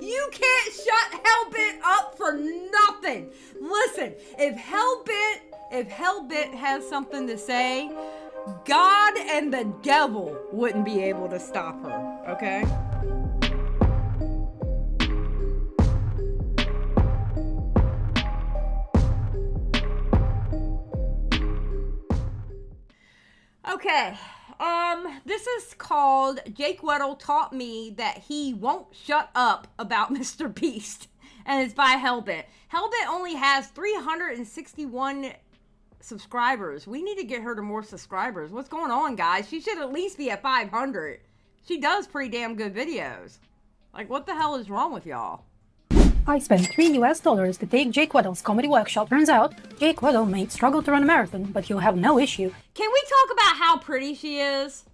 You can't shut Hellbent up for nothing. Listen, if Hellbent has something to say, God and the devil wouldn't be able to stop her, okay? Okay, this is called Jake Weddle Taught Me That He Won't Shut Up About MrBeast, and it's by Hellbent. Hellbent only has 361 subscribers. We need to get her to more subscribers. What's going on, guys? She should at least be at 500. She does pretty damn good videos. Like, what the hell is wrong with y'all? I spent $3 to take Jake Weddle's comedy workshop. Turns out, Jake Weddle may struggle to run a marathon, but he'll have no issue. Can we talk about how pretty she is?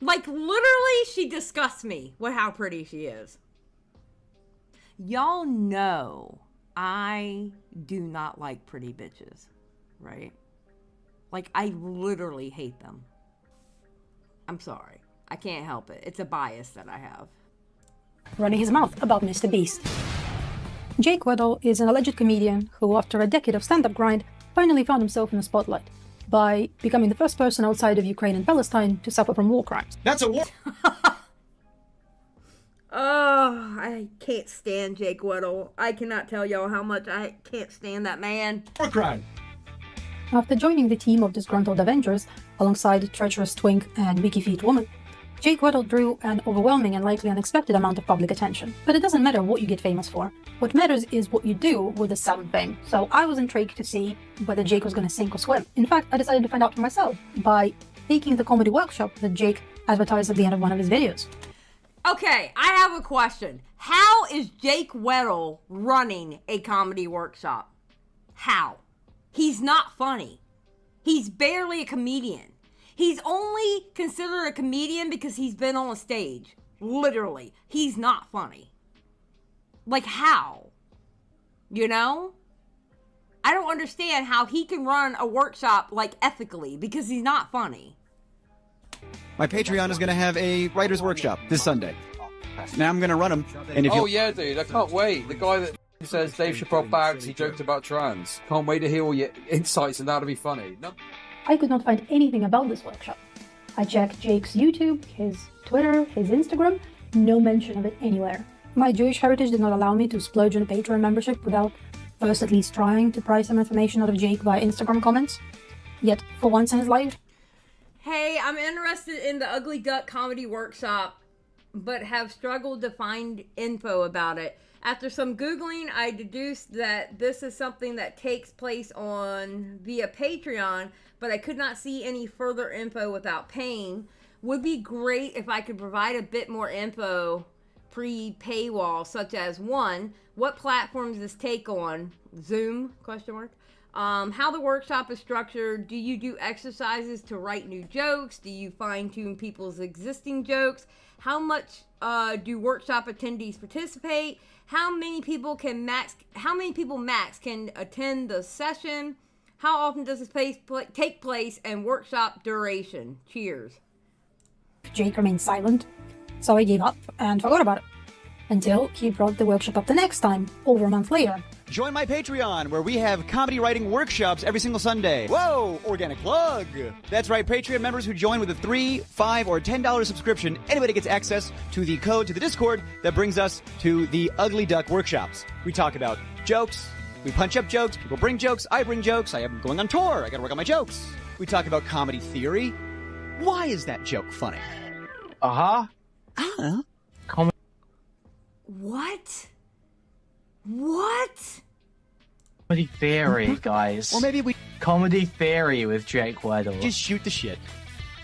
Like, literally, she disgusts me with how pretty she is. Y'all know I do not like pretty bitches, right? Like, I literally hate them. I'm sorry. I can't help it. It's a bias that I have. Running his mouth about MrBeast. Jake Weddle is an alleged comedian who, after a decade of stand-up grind, finally found himself in the spotlight by becoming the first person outside of Ukraine and Palestine to suffer from war crimes. That's a war. Oh, I can't stand Jake Weddle. I cannot tell y'all how much I can't stand that man. War crime. After joining the team of disgruntled Avengers, alongside treacherous twink and Wiki Feet woman, Jake Weddle drew an overwhelming and likely unexpected amount of public attention. But it doesn't matter what you get famous for. What matters is what you do with the sudden fame. So I was intrigued to see whether Jake was going to sink or swim. In fact, I decided to find out for myself by taking the comedy workshop that Jake advertised at the end of one of his videos. Okay, I have a question. How is Jake Weddle running a comedy workshop? How? He's not funny. He's barely a comedian. He's only considered a comedian because he's been on stage. Literally. He's not funny. Like, how? You know? I don't understand how he can run a workshop, like, ethically, because he's not funny. My Patreon is going to have a writer's workshop this Sunday. Now I'm going to run them. And if yeah, dude, I can't wait. The guy that says Dave Chappelle bags, he joked about trans. Can't wait to hear all your insights and that'll be funny. No. I could not find anything about this workshop. I checked Jake's YouTube, his Twitter, his Instagram, no mention of it anywhere. My Jewish heritage did not allow me to splurge on a Patreon membership without first at least trying to pry some information out of Jake via Instagram comments. Yet, for once in his life... Hey, I'm interested in the Ugly Duck Comedy Workshop, but have struggled to find info about it. After some Googling, I deduced that this is something that takes place via Patreon, but I could not see any further info without paying. Would be great if I could provide a bit more info pre-paywall, such as 1, what platforms this take on? Zoom? ? How the workshop is structured. Do you do exercises to write new jokes? Do you fine-tune people's existing jokes? How much do workshop attendees participate? How many people max can attend the session? How often does this take place and workshop duration? Cheers. Jake remained silent, so I gave up and forgot about it. Until he brought the workshop up the next time, over a month later. join my Patreon, where we have comedy writing workshops every single Sunday. Whoa, organic plug. That's right, Patreon members who join with a $3, $5, or $10 subscription, anybody gets access to the code to the Discord that brings us to the Ugly Duck workshops. We talk about jokes, we punch up jokes, people bring jokes, I bring jokes, I am going on tour, I gotta work on my jokes. We talk about comedy theory. Why is that joke funny? Uh-huh. I don't know. What? What? Comedy theory, guys. Or maybe we Comedy theory with Jake Weddle. just shoot the shit.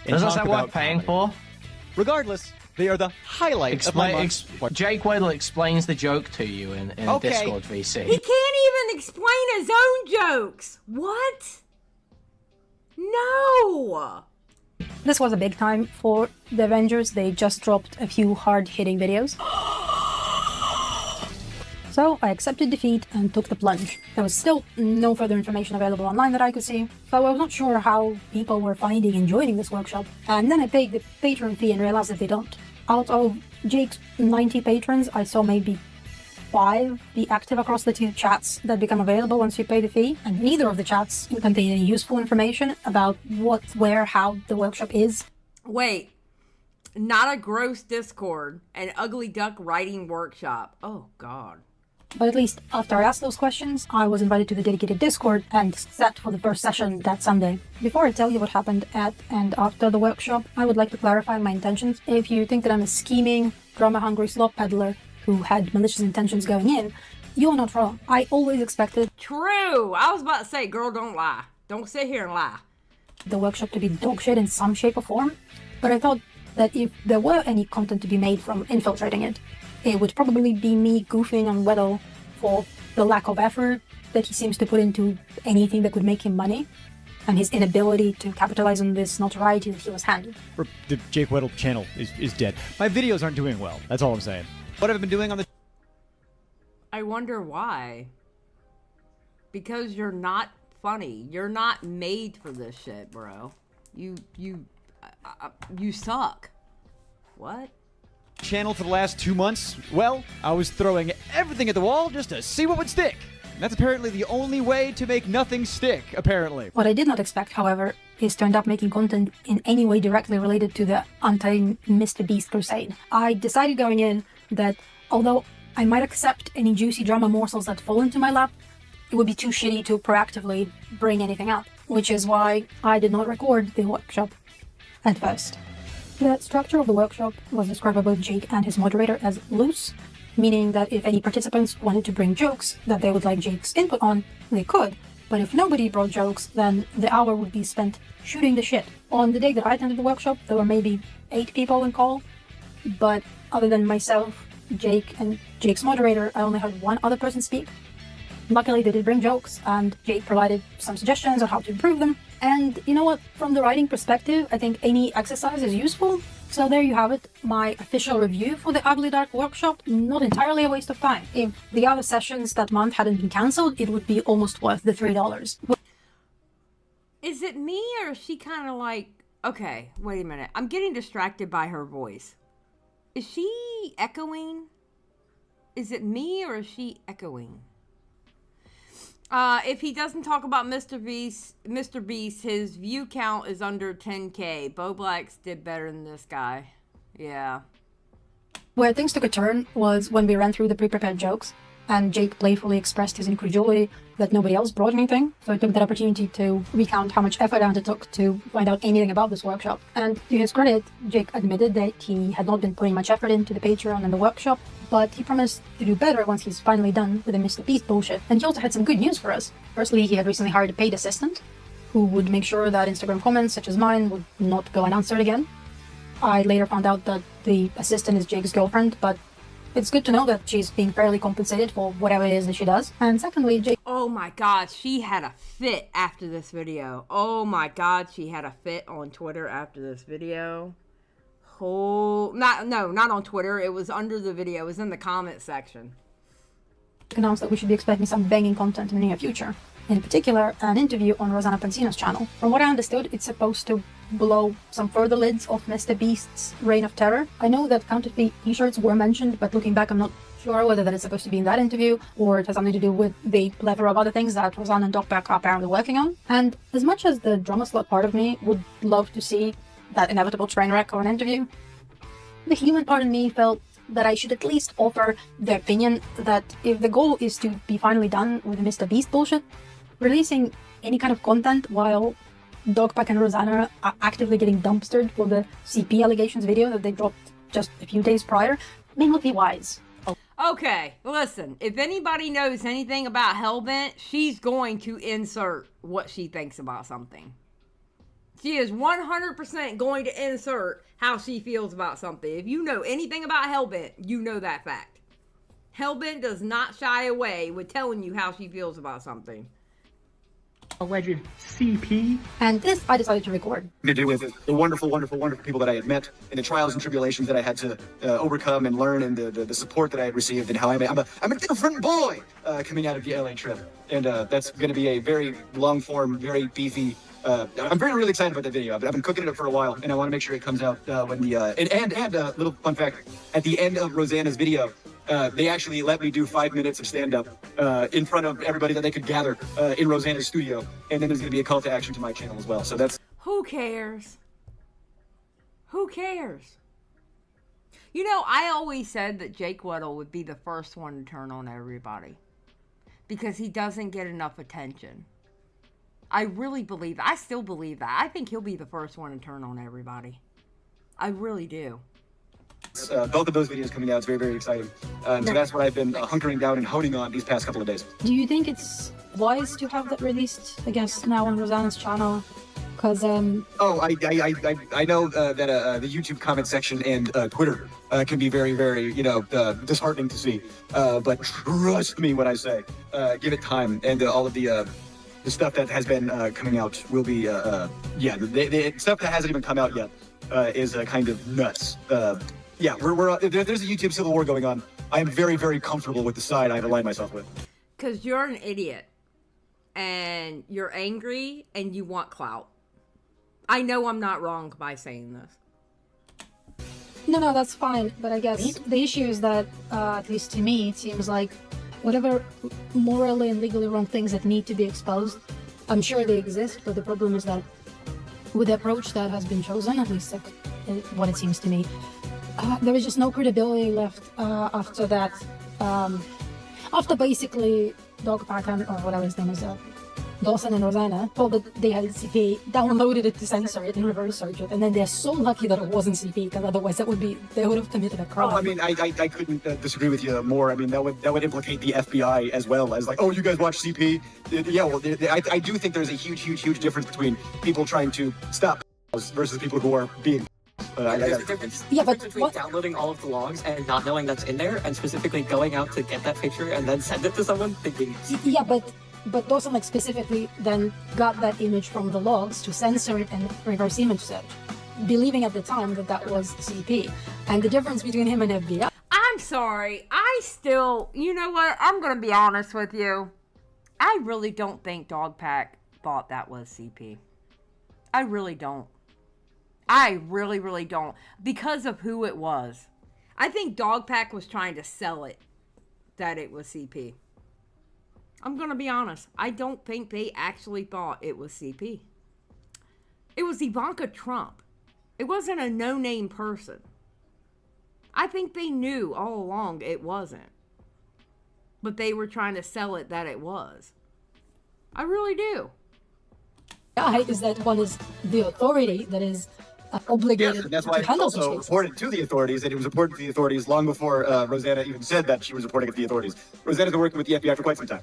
and Doesn't talk that about worth paying comedy. for? Regardless, they are the highlight of my month. What? Jake Weddle explains the joke to you in Okay. Discord VC. He can't even explain his own jokes. What? No. This was a big time for the Avengers. They just dropped a few hard-hitting videos. So I accepted defeat and took the plunge. There was still no further information available online that I could see, so I was not sure how people were finding and joining this workshop. And then I paid the Patreon fee and realized that they don't. Out of Jake's 90 patrons, I saw maybe 5 be active across the 2 chats that become available once you pay the fee, and neither of the chats contain any useful information about what, where, how the workshop is. Wait, not a gross Discord, an ugly duck writing workshop. Oh, God. But at least after I asked those questions, I was invited to the dedicated Discord and set for the first session that Sunday. Before I tell you what happened at and after the workshop, I would like to clarify my intentions. If you think that I'm a scheming, drama-hungry slop peddler who had malicious intentions going in, you're not wrong. I always expected True. I was about to say, girl, don't lie. Don't sit here and lie. the workshop to be dogshit in some shape or form, but I thought that if there were any content to be made from infiltrating it, it would probably be me goofing on Weddle for the lack of effort that he seems to put into anything that could make him money, and his inability to capitalize on this notoriety that he was handed. The Jake Weddle channel is dead. My videos aren't doing well. That's all I'm saying. What have I been doing on the... I wonder why. Because you're not funny. You're not made for this shit, bro. You suck. What? channel for the last 2 months? Well, I was throwing everything at the wall just to see what would stick. And that's apparently the only way to make nothing stick, apparently. What I did not expect, however, is to end up making content in any way directly related to the anti-MrBeast crusade. I decided going in that although I might accept any juicy drama morsels that fall into my lap, it would be too shitty to proactively bring anything up, which is why I did not record the workshop at first. The structure of the workshop was described by both Jake and his moderator as loose, meaning that if any participants wanted to bring jokes that they would like Jake's input on, they could, but if nobody brought jokes, then the hour would be spent shooting the shit. On the day that I attended the workshop, there were maybe 8 people in call, but other than myself, Jake, and Jake's moderator, I only heard one other person speak. Luckily, they did bring jokes, and Jake provided some suggestions on how to improve them. And you know what? From the writing perspective, I think any exercise is useful. So there you have it, my official review for the Ugly Dark workshop. Not entirely a waste of time. If the other sessions that month hadn't been cancelled, it would be almost worth the $3. Is it me or is she kind of like... Okay, wait a minute. I'm getting distracted by her voice. Is she echoing? Is it me or is she echoing? If he doesn't talk about MrBeast, his view count is under 10K. Bo Blacks did better than this guy. Yeah. Where things took a turn was when we ran through the pre-prepared jokes, and Jake playfully expressed his incredulity that nobody else brought anything, so I took that opportunity to recount how much effort I undertook to find out anything about this workshop. And to his credit, Jake admitted that he had not been putting much effort into the Patreon and the workshop, but he promised to do better once he's finally done with the MrBeast bullshit. And he also had some good news for us. Firstly, he had recently hired a paid assistant who would make sure that Instagram comments such as mine would not go unanswered again. I later found out that the assistant is Jake's girlfriend, but it's good to know that she's being fairly compensated for whatever it is that she does. And secondly, Jake... Oh my god, she had a fit after this video. Oh my god, she had a fit on Twitter after this video. Not on Twitter. It was under the video. It was in the comment section. announced that we should be expecting some banging content in the near future. In particular, an interview on Rosanna Pansino's channel. From what I understood, it's supposed to blow some further lids off MrBeast's reign of terror. I know that counterfeit t-shirts were mentioned, but looking back, I'm not sure whether that is supposed to be in that interview or it has something to do with the plethora of other things that Rosanna and Docback are apparently working on. And as much as the drama slut part of me would love to see that inevitable train wreck or an interview, the human part of me felt that I should at least offer the opinion that if the goal is to be finally done with the MrBeast bullshit, releasing any kind of content while Dogpack and Rosanna are actively getting dumpstered for the CP allegations video that they dropped just a few days prior may not be wise. Okay, listen, if anybody knows anything about Hellbent, she's going to insert what she thinks about something. She is 100% going to insert how she feels about something. If you know anything about Hellbent, you know that fact. Hellbent does not shy away with telling you how she feels about something. Alleged CP. And this I decided to record. To do with the wonderful, wonderful, wonderful people that I had met, and the trials and tribulations that I had to overcome and learn, and the support that I had received, and how I'm a different boy coming out of the LA trip. And that's going to be a very long-form, very beefy I'm really excited about that video. I've been cooking it up for a while, and I want to make sure it comes out when the and little fun fact, at the end of Rosanna's video, they actually let me do 5 minutes of stand-up in front of everybody that they could gather in Rosanna's studio, and then there's going to be a call to action to my channel as well. So that's... Who cares? Who cares? You know, I always said that Jake Weddle would be the first one to turn on everybody because he doesn't get enough attention. I really believe that. I still believe that. I think he'll be the first one to turn on everybody. I really do. Both of those videos coming out. It's very exciting. So that's what I've been hunkering down and honing on these past couple of days. Do you think it's wise to have that released, I guess, now on Rosanna's channel? Because I know that the YouTube comment section and Twitter can be very disheartening to see. But trust me when I say, give it time, and all of the stuff that has been coming out will be the stuff that hasn't even come out yet is kind of nuts. There's a YouTube civil war going on. I am very comfortable with the side I've aligned myself with. Because you're an idiot, and you're angry, and you want clout. I know I'm not wrong by saying this. No, that's fine. But I guess the issue is that, at least to me, it seems like whatever morally and legally wrong things that need to be exposed, I'm sure they exist. But the problem is that with the approach that has been chosen, at least what it seems to me, there is just no credibility left after that. After basically Dogpack and or whatever his name is, Dawson and Rosanna told that they had CP, downloaded it to censor it and reverse search it, and then they're so lucky that it wasn't CP, because otherwise they would have committed a crime. Oh, I mean, I couldn't disagree with you more. I mean, that would implicate the FBI as well as like, oh, you guys watch CP? Yeah, well, I do think there's a huge difference between people trying to stop versus people who are being. There's a difference between downloading all of the logs and not knowing that's in there, and specifically going out to get that picture and then send it to someone thinking. Yeah, but Dawson specifically then got that image from the logs to censor it and reverse image search, believing at the time that was CP. And the difference between him and FBI. I'm sorry. You know what? I'm going to be honest with you. I really don't think Dogpack thought that was CP. I really don't. I really don't. Because of who it was. I think Dogpack was trying to sell it that it was CP. I'm going to be honest. I don't think they actually thought it was CP. It was Ivanka Trump. It wasn't a no-name person. I think they knew all along it wasn't. But they were trying to sell it that it was. I really do. Is that one is the authority that is obligated and that's why to handle it also reported to the authorities, and it was reported to the authorities long before Rosanna even said that she was reporting it to the authorities. Rosanna's been working with the FBI for quite some time.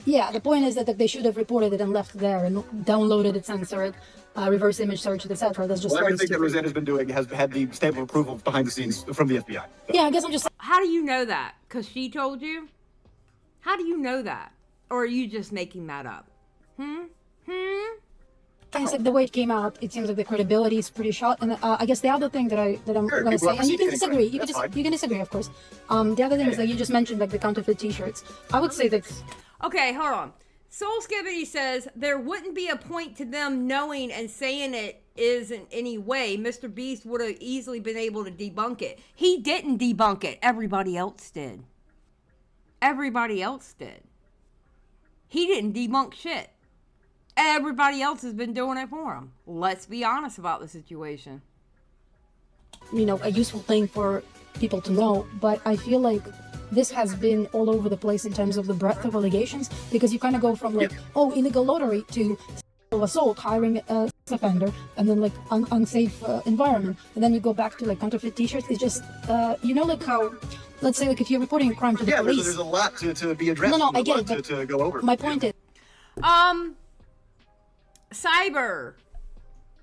Yeah, the point is that they should have reported it and left it there and downloaded it, censored it, reverse image search it, etc. That's just everything that Rosanna's been doing has had the stamp of approval behind the scenes from the FBI. Yeah, I guess I'm just. How do you know that? Because she told you? How do you know that? Or are you just making that up? It's like the way it came out, it seems like the credibility is pretty shot. And I guess the other thing that I'm going to say, and you can disagree, you can disagree, of course. The other thing is that you just mentioned like the counterfeit T-shirts. I would say that. Okay, hold on. Soul Skibbity says there wouldn't be a point to them knowing and saying it is in any way. MrBeast would have easily been able to debunk it. He didn't debunk it. Everybody else did. Everybody else did. He didn't debunk shit. Everybody else has been doing it for him. Let's be honest about the situation. You know, a useful thing for people to know, but I feel like this has been all over the place in terms of the breadth of allegations, because you kind of go from like, illegal lottery to assault, hiring a sex offender, and then like unsafe environment, and then you go back to like counterfeit T-shirts. It's just, like how, let's say like if you're reporting a crime to the police. There's a lot to be addressed. No, I get it. To go over. My point is. Cyber.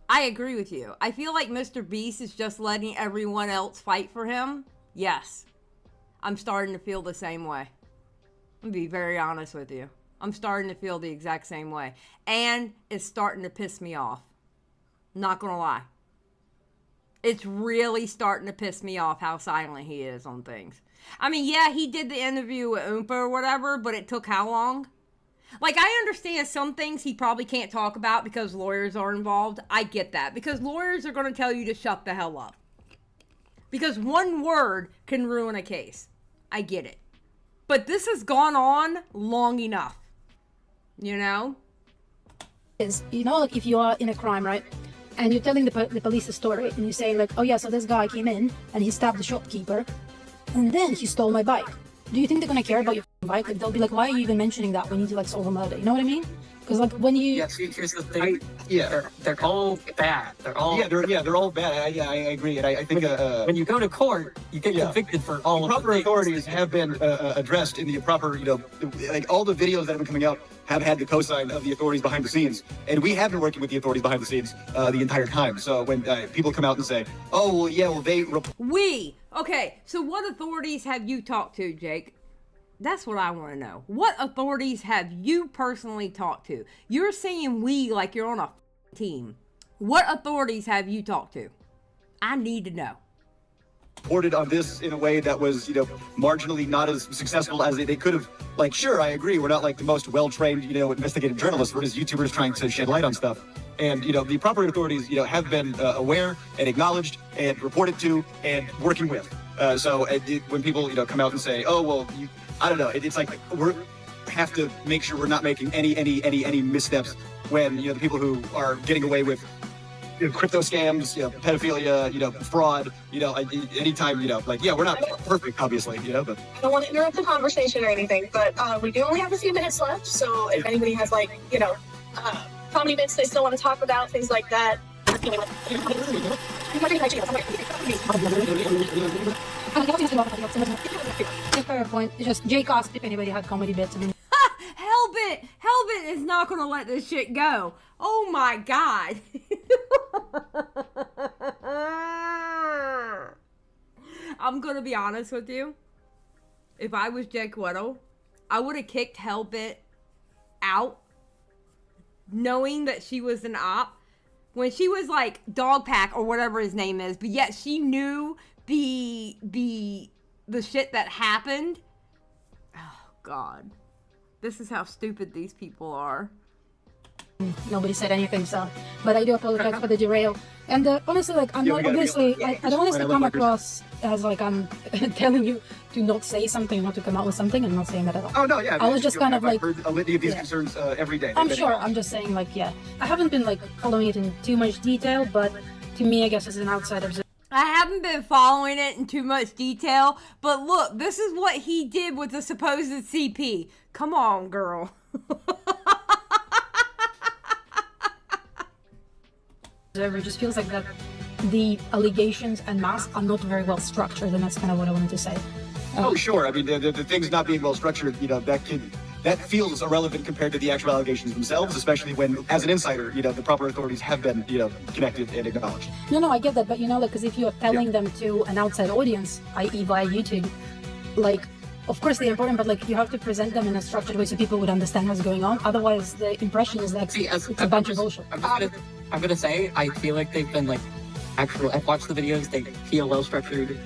I agree with you. I feel like MrBeast is just letting everyone else fight for him. Yes. I'm starting to feel the same way. I'm going to be very honest with you. I'm starting to feel the exact same way. And it's starting to piss me off. Not going to lie. It's really starting to piss me off how silent he is on things. I mean, yeah, he did the interview with Oompa or whatever, but it took how long? Like, I understand some things he probably can't talk about because lawyers are involved. I get that. Because lawyers are going to tell you to shut the hell up. Because one word can ruin a case. I get it. But this has gone on long enough. You know? Is, you know, like if you are in a crime, right? And you're telling the police a story, and you say like, oh yeah, so this guy came in and he stabbed the shopkeeper, and then he stole my bike. Do you think they're gonna care about your bike? Like, they'll be like, why are you even mentioning that? We need to like solve a murder. You know what I mean? Because like when you Yeah, see, here's the thing. They're all bad. They're all they're all bad. I agree, and I think when you go to court, you get convicted for all of the proper things. authorities have been addressed in the proper, like all the videos that have been coming out have had the cosign of the authorities behind the scenes, and we have been working with the authorities behind the scenes the entire time. So when people come out and say, "Oh, well, yeah, well, they," okay. So what authorities have you talked to, Jake? That's what I want to know. What authorities have you personally talked to? You're saying we like you're on a team. What authorities have you talked to? I need to know. reported on this in a way that was, marginally not as successful as they could have. Like, sure, I agree, we're not like the most well-trained, investigative journalists. We're just YouTubers trying to shed light on stuff. And, the proper authorities, have been aware and acknowledged and reported to and working with. So when people, come out and say, oh, well, I don't know, it's like we have to make sure we're not making any missteps when, the people who are getting away with crypto scams, pedophilia, fraud, anytime, we're not perfect, obviously, but. I don't want to interrupt the conversation or anything, but we do only have a few minutes left, so if anybody has, comedy bits they still want to talk about, things like that. Fair point. Just Jake asked if anybody had comedy bits. Hellbit is not gonna let this shit go. Oh my god. I'm gonna be honest with you. If I was Jake Weddle, I would have kicked Hellbit out, knowing that she was an op. When she was like Dogpack or whatever his name is, but yet she knew the shit that happened. Oh god. This is how stupid these people are. Nobody said anything, so. But I do apologize for the derail. And honestly, I'm not, obviously, I don't want this to come across as I'm telling you to not say something, not to come out with something. I'm not saying that at all. Oh, no, yeah. I was just kind of I've heard a litany of these concerns every day. I'm sure. I'm just saying, I haven't been, following it in too much detail, but to me, I guess, as an outside observer, I haven't been following it in too much detail, but look, this is what he did with the supposed CP. Come on, girl. it just feels like that the allegations and masks are not very well structured, and that's kind of what I wanted to say. Oh, sure. I mean, the things not being well structured, that feels irrelevant compared to the actual allegations themselves, especially when, as an insider, the proper authorities have been, connected and acknowledged. No, I get that, but because if you're telling them to an outside audience, i.e. via YouTube, of course they're important, but you have to present them in a structured way so people would understand what's going on. Otherwise, the impression is it's a bunch of bullshit. I'm gonna say, I feel like they've been I've watched the videos, they feel well structured.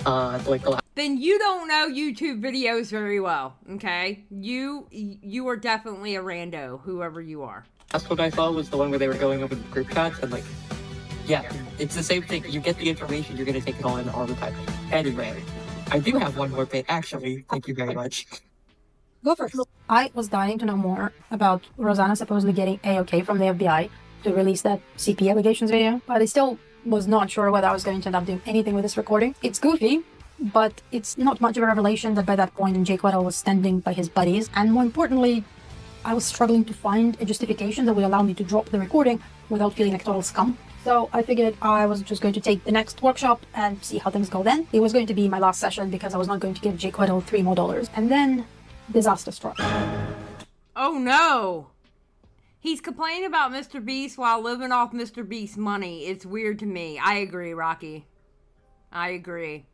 Then you don't know YouTube videos very well, okay? You are definitely a rando, whoever you are. That's what I saw was the one where they were going over the group chats and yeah, it's the same thing. You get the information, you're gonna take it all in all the time. Anyway, I do have one more bit, actually. Thank you very much. Go first. I was dying to know more about Rosanna supposedly getting A-OK from the FBI to release that CP allegations video, but I still was not sure whether I was going to end up doing anything with this recording. It's goofy, but it's not much of a revelation that by that point Jake Weddle was standing by his buddies, and more importantly, I was struggling to find a justification that would allow me to drop the recording without feeling like total scum. So I figured I was just going to take the next workshop and see how things go then. It was going to be my last session because I was not going to give Jake Weddle $3 more. And then disaster struck. Oh no! He's complaining about MrBeast while living off MrBeast's money. It's weird to me. I agree, Rocky. I agree.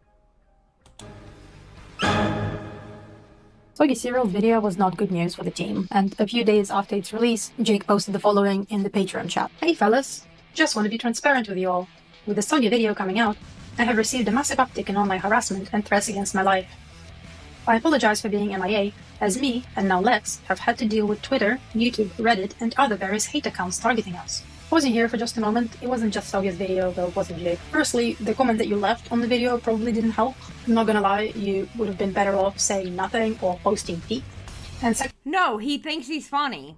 Soggy Cereal's video was not good news for the team, and a few days after its release, Jake posted the following in the Patreon chat. Hey fellas, just want to be transparent with you all. With the Soggy video coming out, I have received a massive uptick in online harassment and threats against my life. I apologize for being MIA, as me, and now Lex, have had to deal with Twitter, YouTube, Reddit, and other various hate accounts targeting us. Pausing here for just a moment, it wasn't just Sylvia's video, though, was it, Jake? Firstly, the comment that you left on the video probably didn't help. I'm not gonna lie, you would have been better off saying nothing or posting Pete. And no, he thinks he's funny.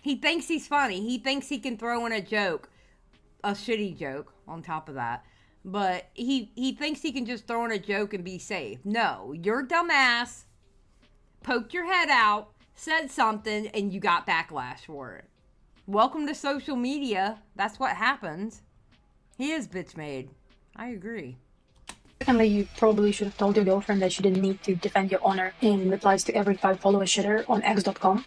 He thinks he's funny. He thinks he can throw in a joke. A shitty joke on top of that. But he thinks he can just throw in a joke and be safe. No, your dumbass poked your head out, said something, and you got backlash for it. Welcome to social media. That's what happens. He is bitch made. I agree. Secondly, you probably should have told your girlfriend that she didn't need to defend your honor in replies to every 5 follower shitter on x.com.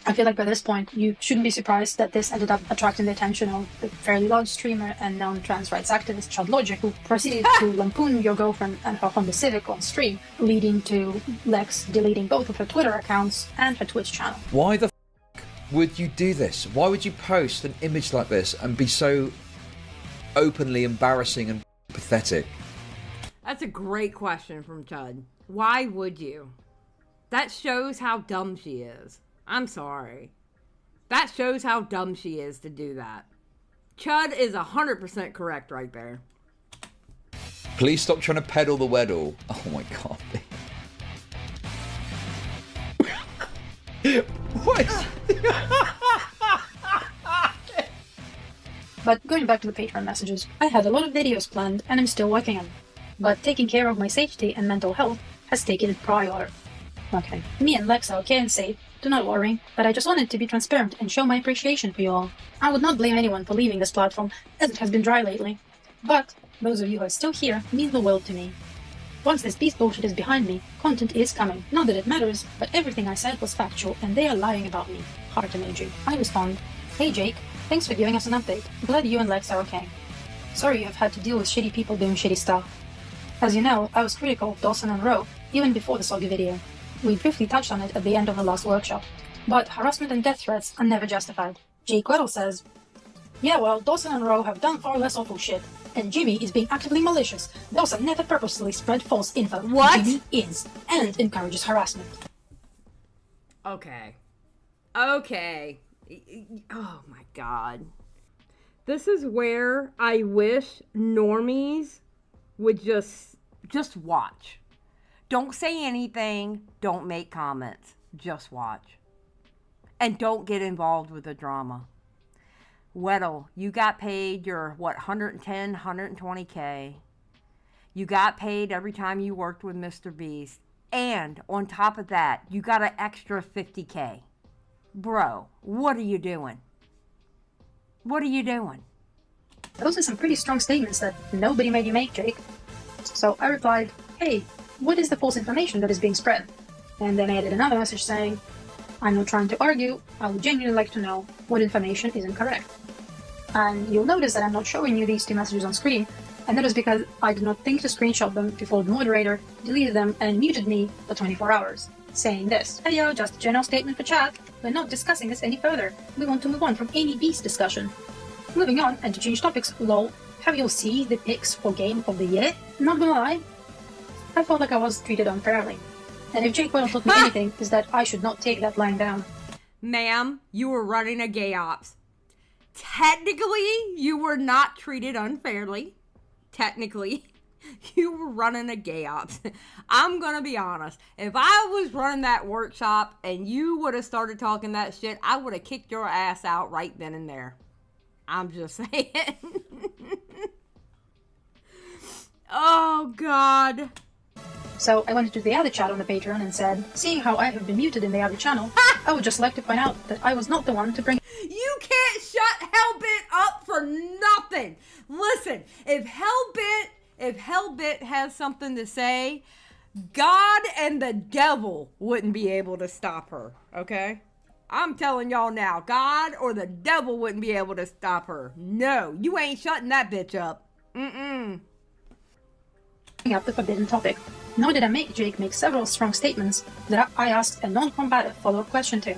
I feel like by this point, you shouldn't be surprised that this ended up attracting the attention of the fairly large streamer and known trans rights activist Chad Logic, who proceeded to lampoon your girlfriend and her Honda Civic on stream, leading to Lex deleting both of her Twitter accounts and her Twitch channel. Why the f*** would you do this? Why would you post an image like this and be so openly embarrassing and pathetic? That's a great question from Chud. Why would you? That shows how dumb she is. I'm sorry. That shows how dumb she is to do that. Chud is 100% correct right there. Please stop trying to peddle the Weddle. Oh my god. What? But going back to the Patreon messages, I had a lot of videos planned and I'm still working on them. But taking care of my safety and mental health has taken it prior. Okay, me and Lex are okay and safe, do not worry, but I just wanted to be transparent and show my appreciation for you all. I would not blame anyone for leaving this platform, as it has been dry lately. But those of you who are still here mean the world to me. Once this beast bullshit is behind me, content is coming. Not that it matters, but everything I said was factual and they are lying about me. Heart emoji. I respond, hey Jake, thanks for giving us an update. Glad you and Lex are okay. Sorry you have had to deal with shitty people doing shitty stuff. As you know, I was critical of Dawson and Rowe, even before the Soggy video. We briefly touched on it at the end of the last workshop, but harassment and death threats are never justified. Jake Weddle says, yeah, well, Dawson and Rowe have done far less awful shit, and Jimmy is being actively malicious. Dawson never purposely spread false info. What? Jimmy is, and encourages harassment. Okay. Okay. Oh my god. This is where I wish normies would just watch. Don't say anything. Don't make comments. Just watch. And don't get involved with the drama. Weddle, you got paid your, 110, 120K. You got paid every time you worked with MrBeast. And on top of that, you got an extra 50K. Bro, what are you doing? What are you doing? Those are some pretty strong statements that nobody made you make, Jake. So I replied, hey, what is the false information that is being spread? And then I added another message saying, I'm not trying to argue, I would genuinely like to know what information is incorrect. And you'll notice that I'm not showing you these two messages on screen, and that is because I did not think to screenshot them before the moderator deleted them and muted me for 24 hours, saying this, hey yo, just a general statement for chat, we're not discussing this any further, we want to move on from any beast discussion. Moving on, and to change topics, lol, have you seen the picks for Game of the Year? Not gonna lie, I felt like I was treated unfairly. And if Jake Weddle taught me anything, is that I should not take that line down. Ma'am, you were running a gay ops. Technically, you were not treated unfairly. Technically, you were running a gay ops. I'm gonna be honest. If I was running that workshop and you would have started talking that shit, I would have kicked your ass out right then and there. I'm just saying. Oh, God. So I went to the other chat on the Patreon and said, seeing how I have been muted in the other channel, I would just like to point out that I was not the one to bring... You can't shut Hellbit up for nothing. Listen, if Hellbit has something to say, God and the devil wouldn't be able to stop her, okay? I'm telling y'all now, God or the devil wouldn't be able to stop her. No, you ain't shutting that bitch up. up the forbidden topic. Nor did I make Jake make several strong statements that I asked a non-combative follow-up question to.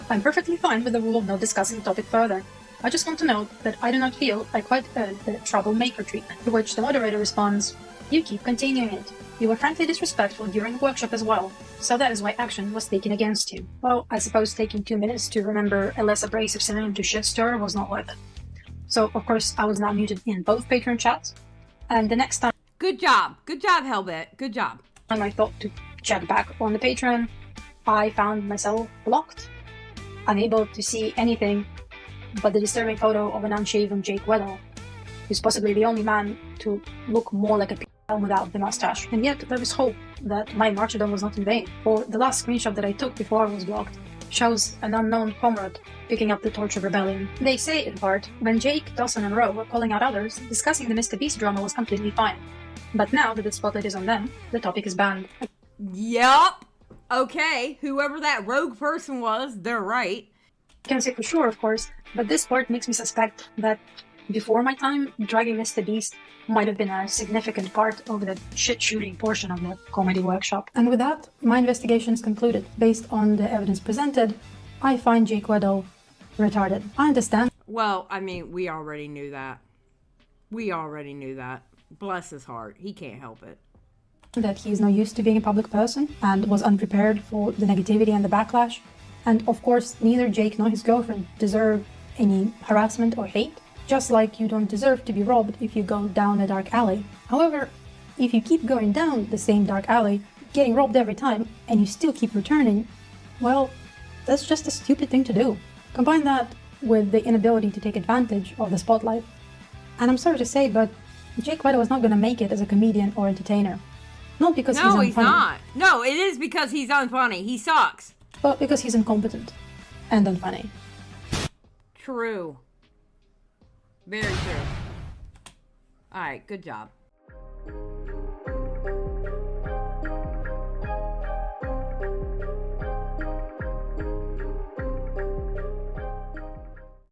I'm perfectly fine with the rule of not discussing the topic further. I just want to note that I do not feel I quite earned the troublemaker treatment, to which the moderator responds, you keep continuing it. You were frankly disrespectful during the workshop as well, so that is why action was taken against you. Well, I suppose taking 2 minutes to remember a less abrasive synonym to shitstir was not worth it. So, of course, I was now muted in both Patreon chats, and the next time Good job, Hellbit. Good job. I thought to check back on the Patreon, I found myself blocked, unable to see anything but the disturbing photo of an unshaven Jake Weddle, who's possibly the only man to look more like a p***l without the mustache. And yet, there was hope that my martyrdom was not in vain, for the last screenshot that I took before I was blocked shows an unknown comrade picking up the torch of rebellion. They say, in part, when Jake, Dawson and Rowe were calling out others, discussing the MrBeast drama was completely fine. But now that the spotlight is on them, the topic is banned. Yup. Okay, whoever that rogue person was, they're right. Can't say for sure, of course, but this part makes me suspect that before my time, dragging MrBeast might have been a significant part of the shit-shooting portion of the comedy workshop. And with that, my investigation is concluded. Based on the evidence presented, I find Jake Weddle retarded. I understand. Well, I mean, we already knew that. Bless his heart. He can't help it. That he is not used to being a public person and was unprepared for the negativity and the backlash. And of course, neither Jake nor his girlfriend deserve any harassment or hate. Just like you don't deserve to be robbed if you go down a dark alley. However, if you keep going down the same dark alley, getting robbed every time, and you still keep returning, well, that's just a stupid thing to do. Combine that with the inability to take advantage of the spotlight. And I'm sorry to say, but Jake Weddle is not going to make it as a comedian or entertainer. Not because he's unfunny. No, he's not. No, it is because he's unfunny. He sucks. But because he's incompetent and unfunny. True. Very true. Alright, good job.